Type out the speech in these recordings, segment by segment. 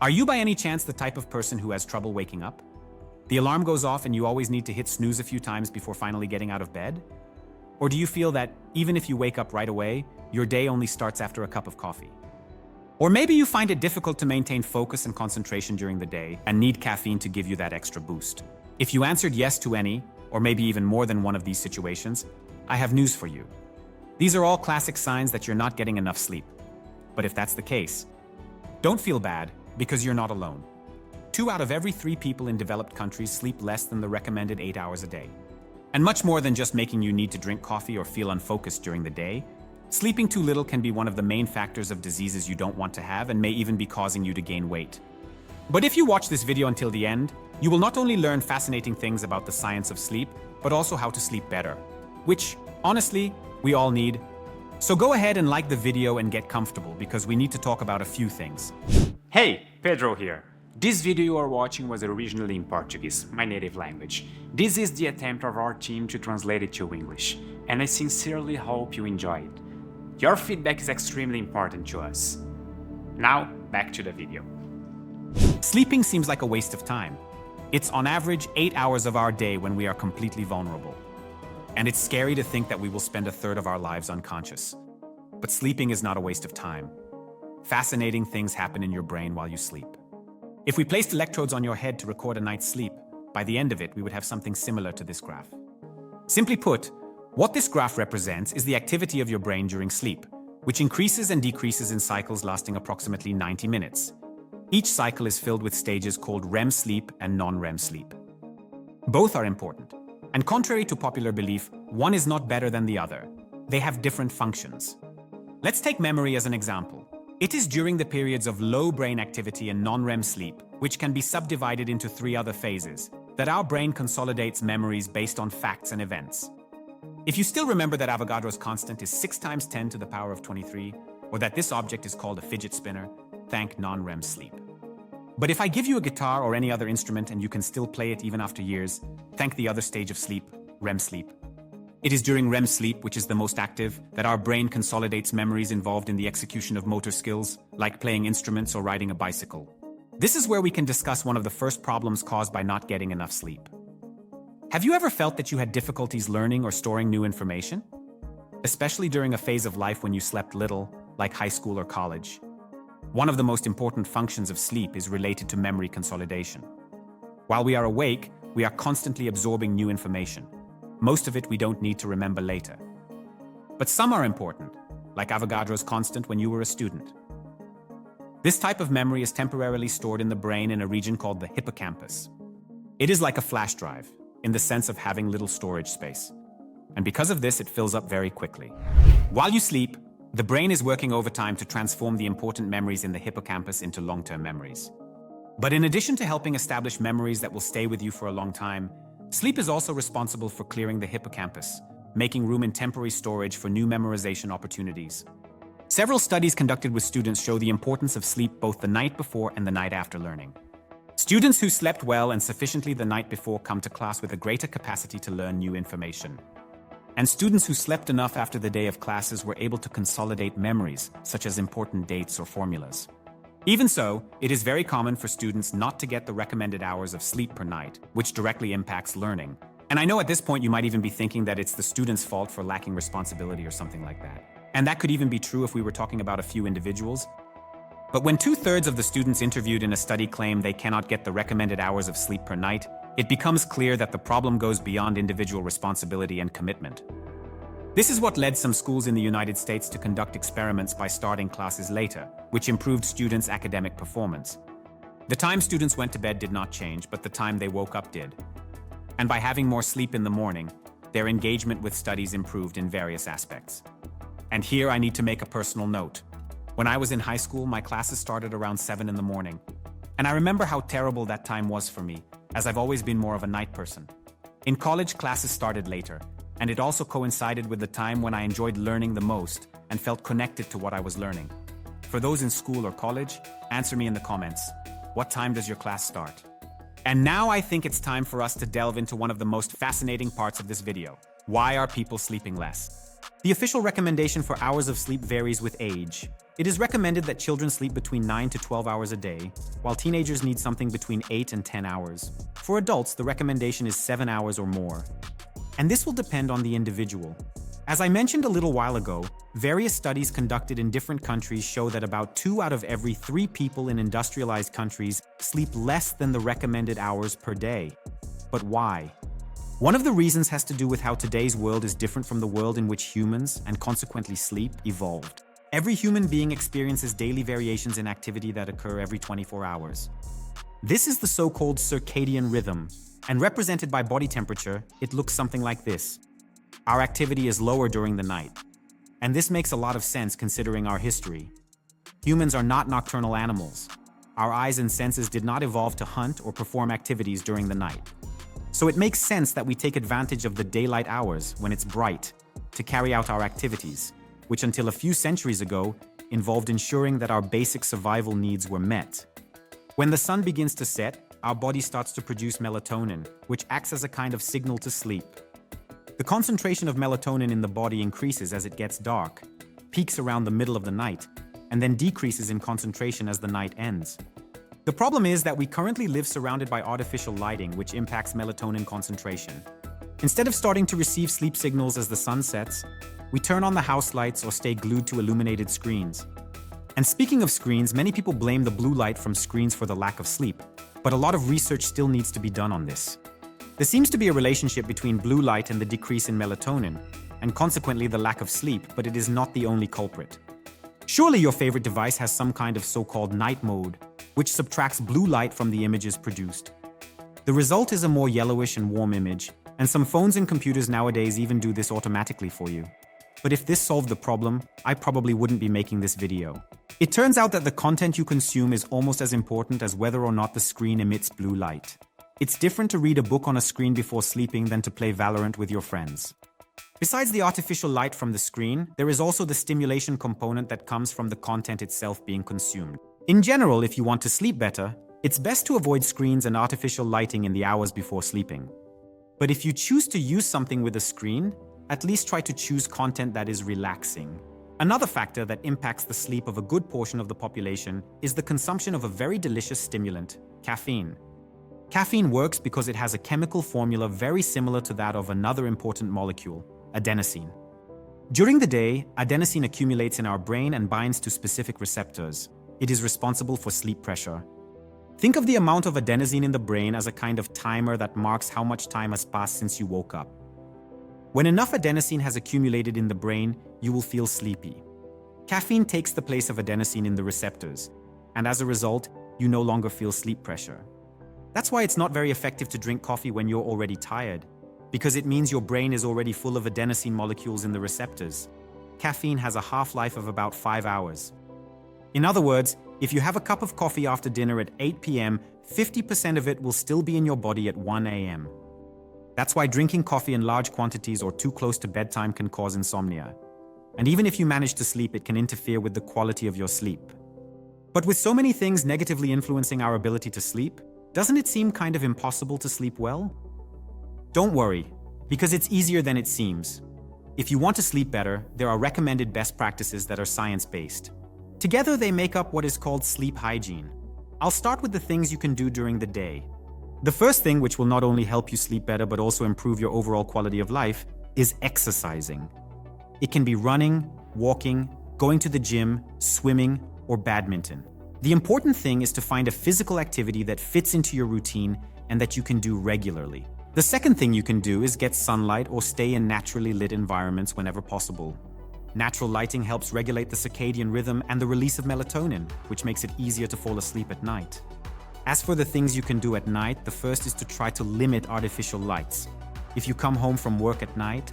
Are you by any chance the type of person who has trouble waking up? The alarm goes off and you always need to hit snooze a few times before finally getting out of bed? Or do you feel that even if you wake up right away, your day only starts after a cup of coffee? Or maybe you find it difficult to maintain focus and concentration during the day and need caffeine to give you that extra boost. If you answered yes to any, or maybe even more than one of these situations, I have news for you. These are all classic signs that you're not getting enough sleep. But if that's the case, don't feel bad, because you're not alone. 2 out of every 3 people in developed countries sleep less than the recommended 8 hours a day. And much more than just making you need to drink coffee or feel unfocused during the day, sleeping too little can be one of the main factors of diseases you don't want to have and may even be causing you to gain weight. But if you watch this video until the end, you will not only learn fascinating things about the science of sleep, but also how to sleep better, which, honestly, we all need. So go ahead and like the video and get comfortable, because we need to talk about a few things. Hey, Pedro here. This video you are watching was originally in Portuguese, my native language. This is the attempt of our team to translate it to English, and I sincerely hope you enjoy it. Your feedback is extremely important to us. Now, back to the video. Sleeping seems like a waste of time. It's on average 8 hours of our day when we are completely vulnerable. And it's scary to think that we will spend a third of our lives unconscious. But sleeping is not a waste of time. Fascinating things happen in your brain while you sleep. If we placed electrodes on your head to record a night's sleep, by the end of it, we would have something similar to this graph. Simply put, what this graph represents is the activity of your brain during sleep, which increases and decreases in cycles lasting approximately 90 minutes. Each cycle is filled with stages called REM sleep and non-REM sleep. Both are important, and contrary to popular belief, one is not better than the other. They have different functions. Let's take memory as an example. It is during the periods of low brain activity and non-REM sleep, which can be subdivided into 3 other phases, that our brain consolidates memories based on facts and events. If you still remember that Avogadro's constant is 6 times 10 to the power of 23, or that this object is called a fidget spinner, thank non-REM sleep. But if I give you a guitar or any other instrument and you can still play it even after years, thank the other stage of sleep, REM sleep. It is during REM sleep, which is the most active, that our brain consolidates memories involved in the execution of motor skills, like playing instruments or riding a bicycle. This is where we can discuss one of the first problems caused by not getting enough sleep. Have you ever felt that you had difficulties learning or storing new information? Especially during a phase of life when you slept little, like high school or college. One of the most important functions of sleep is related to memory consolidation. While we are awake, we are constantly absorbing new information. Most of it we don't need to remember later. But some are important, like Avogadro's constant when you were a student. This type of memory is temporarily stored in the brain in a region called the hippocampus. It is like a flash drive, in the sense of having little storage space. And because of this, it fills up very quickly. While you sleep, the brain is working overtime to transform the important memories in the hippocampus into long-term memories. But in addition to helping establish memories that will stay with you for a long time, sleep is also responsible for clearing the hippocampus, making room in temporary storage for new memorization opportunities. Several studies conducted with students show the importance of sleep both the night before and the night after learning. Students who slept well and sufficiently the night before come to class with a greater capacity to learn new information. And students who slept enough after the day of classes were able to consolidate memories, such as important dates or formulas. Even so, it is very common for students not to get the recommended hours of sleep per night, which directly impacts learning. And I know at this point you might even be thinking that it's the student's fault for lacking responsibility or something like that. And that could even be true if we were talking about a few individuals. But when 2/3 of the students interviewed in a study claim they cannot get the recommended hours of sleep per night, it becomes clear that the problem goes beyond individual responsibility and commitment. This is what led some schools in the United States to conduct experiments by starting classes later, which improved students' academic performance. The time students went to bed did not change, but the time they woke up did. And by having more sleep in the morning, their engagement with studies improved in various aspects. And here I need to make a personal note. When I was in high school, my classes started around 7 in the morning. And I remember how terrible that time was for me, as I've always been more of a night person. In college, classes started later, and it also coincided with the time when I enjoyed learning the most and felt connected to what I was learning. For those in school or college, answer me in the comments. What time does your class start? And now I think it's time for us to delve into one of the most fascinating parts of this video. Why are people sleeping less? The official recommendation for hours of sleep varies with age. It is recommended that children sleep between 9 to 12 hours a day, while teenagers need something between 8 and 10 hours. For adults, the recommendation is 7 hours or more. And this will depend on the individual. As I mentioned a little while ago, various studies conducted in different countries show that about 2 out of every 3 people in industrialized countries sleep less than the recommended hours per day. But why? One of the reasons has to do with how today's world is different from the world in which humans, and consequently sleep, evolved. Every human being experiences daily variations in activity that occur every 24 hours. This is the so-called circadian rhythm, and represented by body temperature, it looks something like this. Our activity is lower during the night, and this makes a lot of sense considering our history. Humans are not nocturnal animals. Our eyes and senses did not evolve to hunt or perform activities during the night. So it makes sense that we take advantage of the daylight hours when it's bright to carry out our activities, which until a few centuries ago involved ensuring that our basic survival needs were met. When the sun begins to set, our body starts to produce melatonin, which acts as a kind of signal to sleep. The concentration of melatonin in the body increases as it gets dark, peaks around the middle of the night, and then decreases in concentration as the night ends. The problem is that we currently live surrounded by artificial lighting, which impacts melatonin concentration. Instead of starting to receive sleep signals as the sun sets, we turn on the house lights or stay glued to illuminated screens. And speaking of screens, many people blame the blue light from screens for the lack of sleep, but a lot of research still needs to be done on this. There seems to be a relationship between blue light and the decrease in melatonin, and consequently the lack of sleep, but it is not the only culprit. Surely your favorite device has some kind of so-called night mode, which subtracts blue light from the images produced. The result is a more yellowish and warm image, and some phones and computers nowadays even do this automatically for you. But if this solved the problem, I probably wouldn't be making this video. It turns out that the content you consume is almost as important as whether or not the screen emits blue light. It's different to read a book on a screen before sleeping than to play Valorant with your friends. Besides the artificial light from the screen, there is also the stimulation component that comes from the content itself being consumed. In general, if you want to sleep better, it's best to avoid screens and artificial lighting in the hours before sleeping. But if you choose to use something with a screen, at least try to choose content that is relaxing. Another factor that impacts the sleep of a good portion of the population is the consumption of a very delicious stimulant, caffeine. Caffeine works because it has a chemical formula very similar to that of another important molecule, adenosine. During the day, adenosine accumulates in our brain and binds to specific receptors. It is responsible for sleep pressure. Think of the amount of adenosine in the brain as a kind of timer that marks how much time has passed since you woke up. When enough adenosine has accumulated in the brain, you will feel sleepy. Caffeine takes the place of adenosine in the receptors, and as a result, you no longer feel sleep pressure. That's why it's not very effective to drink coffee when you're already tired, because it means your brain is already full of adenosine molecules in the receptors. Caffeine has a half-life of about 5 hours. In other words, if you have a cup of coffee after dinner at 8 p.m., 50% of it will still be in your body at 1 a.m. That's why drinking coffee in large quantities or too close to bedtime can cause insomnia. And even if you manage to sleep, it can interfere with the quality of your sleep. But with so many things negatively influencing our ability to sleep, doesn't it seem kind of impossible to sleep well? Don't worry, because it's easier than it seems. If you want to sleep better, there are recommended best practices that are science-based. Together, they make up what is called sleep hygiene. I'll start with the things you can do during the day. The first thing, which will not only help you sleep better but also improve your overall quality of life, is exercising. It can be running, walking, going to the gym, swimming, or badminton. The important thing is to find a physical activity that fits into your routine and that you can do regularly. The second thing you can do is get sunlight or stay in naturally lit environments whenever possible. Natural lighting helps regulate the circadian rhythm and the release of melatonin, which makes it easier to fall asleep at night. As for the things you can do at night, the first is to try to limit artificial lights. If you come home from work at night,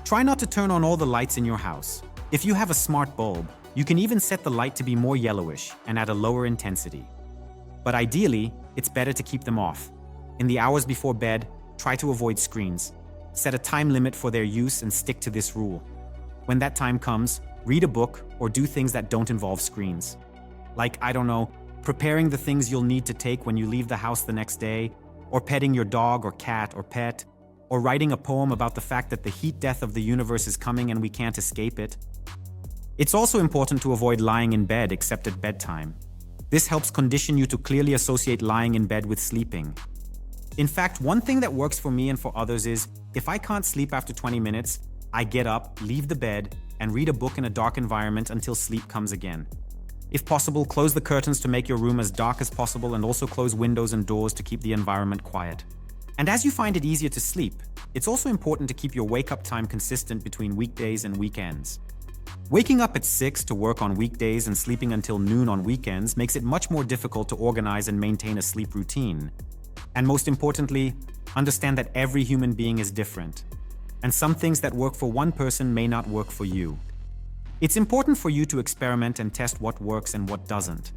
try not to turn on all the lights in your house. If you have a smart bulb, you can even set the light to be more yellowish and at a lower intensity. But ideally, it's better to keep them off. In the hours before bed, try to avoid screens. Set a time limit for their use and stick to this rule. When that time comes, read a book or do things that don't involve screens. Like, preparing the things you'll need to take when you leave the house the next day, or petting your dog or cat or pet, or writing a poem about the fact that the heat death of the universe is coming and we can't escape it. It's also important to avoid lying in bed except at bedtime. This helps condition you to clearly associate lying in bed with sleeping. In fact, one thing that works for me and for others is, if I can't sleep after 20 minutes, I get up, leave the bed, and read a book in a dark environment until sleep comes again. If possible, close the curtains to make your room as dark as possible, and also close windows and doors to keep the environment quiet. And as you find it easier to sleep, it's also important to keep your wake-up time consistent between weekdays and weekends. Waking up at 6 to work on weekdays and sleeping until noon on weekends makes it much more difficult to organize and maintain a sleep routine. And most importantly, understand that every human being is different, and some things that work for one person may not work for you. It's important for you to experiment and test what works and what doesn't.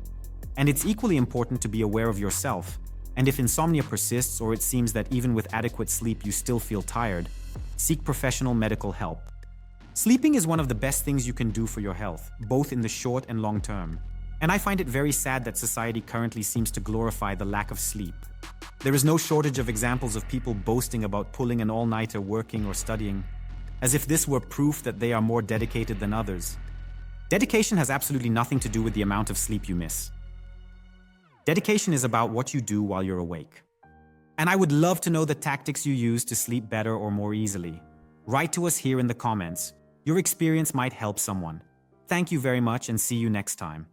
And it's equally important to be aware of yourself, and if insomnia persists or it seems that even with adequate sleep you still feel tired, seek professional medical help. Sleeping is one of the best things you can do for your health, both in the short and long term. And I find it very sad that society currently seems to glorify the lack of sleep. There is no shortage of examples of people boasting about pulling an all-nighter working or studying, as if this were proof that they are more dedicated than others. Dedication has absolutely nothing to do with the amount of sleep you miss. Dedication is about what you do while you're awake. And I would love to know the tactics you use to sleep better or more easily. Write to us here in the comments. Your experience might help someone. Thank you very much and see you next time.